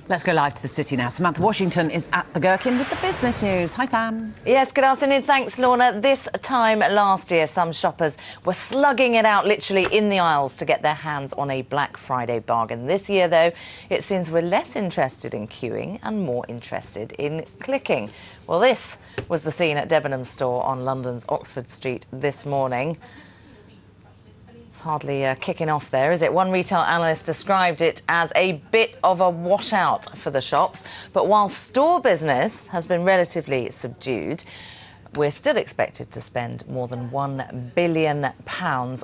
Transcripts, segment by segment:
Let's go live to the city now. Samantha Washington is at the Gherkin with the business news. Hi, Sam. Yes, good afternoon. Thanks, Lorna. This time last year, some shoppers were slugging it out literally in the aisles to get their hands on a Black Friday bargain. This year, though, it seems we're less interested in queuing and more interested in clicking. Well, this was the scene at Debenhams store on London's Oxford Street this morning. It's hardly kicking off there, is it? One retail analyst described it as a bit of a washout for the shops. But while store business has been relatively subdued, we're still expected to spend more than £1 billion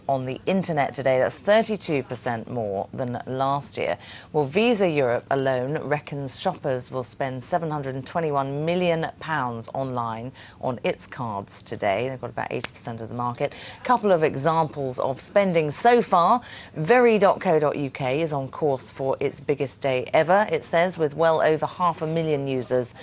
on the internet today. That's 32% more than last year. Well, Visa Europe alone reckons shoppers will spend £721 million online on its cards today. They've got about 80% of the market. A couple of examples of spending so far. Very.co.uk is on course for its biggest day ever, it says, with well over 500,000 users.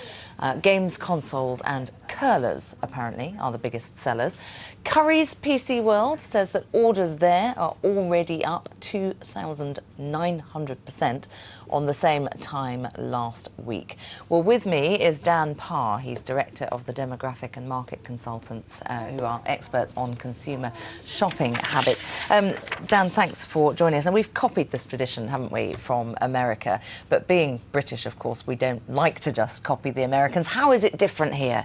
Games, consoles and curlers, apparently, are the biggest sellers. Currys PC World says that orders there are already up 2,900% on the same time last week. Well, with me is Dan Parr. He's director of the Demographic and Market Consultants, who are experts on consumer shopping habits. Dan, thanks for joining us. And we've copied this tradition, haven't we, from America? But being British, of course, we don't like to just copy the Americans. How is it different here?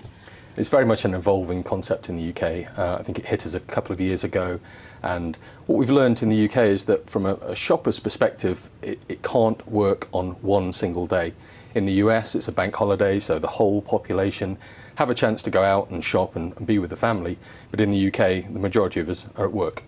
It's very much an evolving concept in the UK. I think it hit us a couple of years ago, and what we've learned in the UK is that from a shopper's perspective, it can't work on one single day. In the US, it's a bank holiday, so the whole population have a chance to go out and shop and be with the family, but in the UK, the majority of us are at work.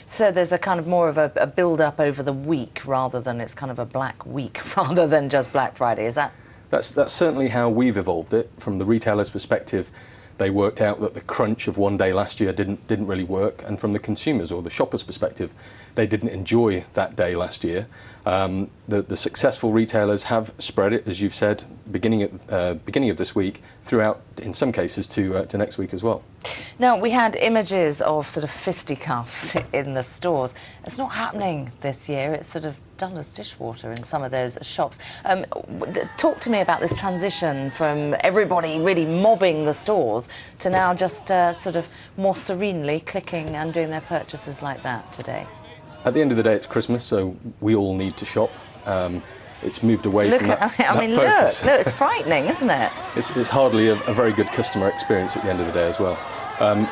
So there's a kind of more of a build-up over the week, rather than it's kind of a Black Week, rather than just Black Friday, is that? That's certainly how we've evolved it. From the retailer's perspective, they worked out that the crunch of one day last year didn't really work, and from the consumers or the shopper's perspective, they didn't enjoy that day last year. The successful retailers have spread it, as you've said, beginning of this week, throughout, in some cases, to next week as well. Now, we had images of sort of fisticuffs in the stores. It's not happening this year. It's sort of dull as dishwater in some of those shops. Talk to me about this transition from everybody really mobbing the stores to now just sort of more serenely clicking and doing their purchases like that today. At the end of the day, it's Christmas, so we all need to shop. It's moved away from that focus. Look, it's frightening, isn't it? It's hardly a very good customer experience at the end of the day as well.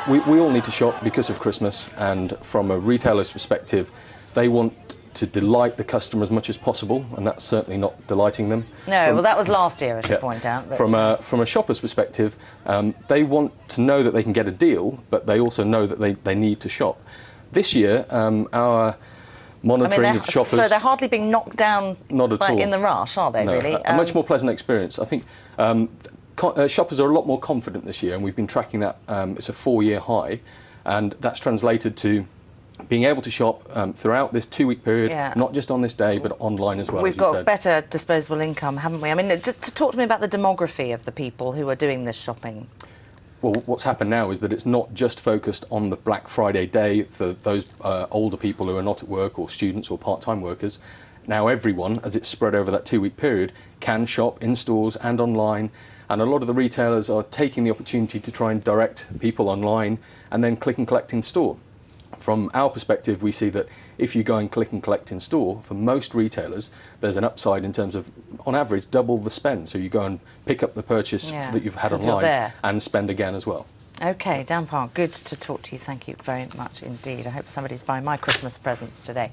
We all need to shop because of Christmas, and from a retailer's perspective, they want to delight the customer as much as possible, and that's certainly not delighting them. No, well, that was last year, I should point out. But from a shopper's perspective, they want to know that they can get a deal, but they also know that they need to shop. This year, our monitoring of shoppers... So they're hardly being knocked down not at all. In the rush, are they, no, really? A much more pleasant experience. I think shoppers are a lot more confident this year, and we've been tracking that. It's a 4-year high, and that's translated to being able to shop throughout this 2-week period, not just on this day, but online as well. We've got better disposable income, haven't we? I mean, just to talk to me about the demography of the people who are doing this shopping. Well, what's happened now is that it's not just focused on the Black Friday day for those older people who are not at work, or students or part-time workers. Now everyone, as it's spread over that 2-week period, can shop in stores and online, and a lot of the retailers are taking the opportunity to try and direct people online and then click and collect in store. From our perspective, we see that if you go and click and collect in store, for most retailers, there's an upside in terms of, on average, double the spend. So you go and pick up the purchase that you've had online and spend again as well. OK, Dan Parr, good to talk to you. Thank you very much indeed. I hope somebody's buying my Christmas presents today.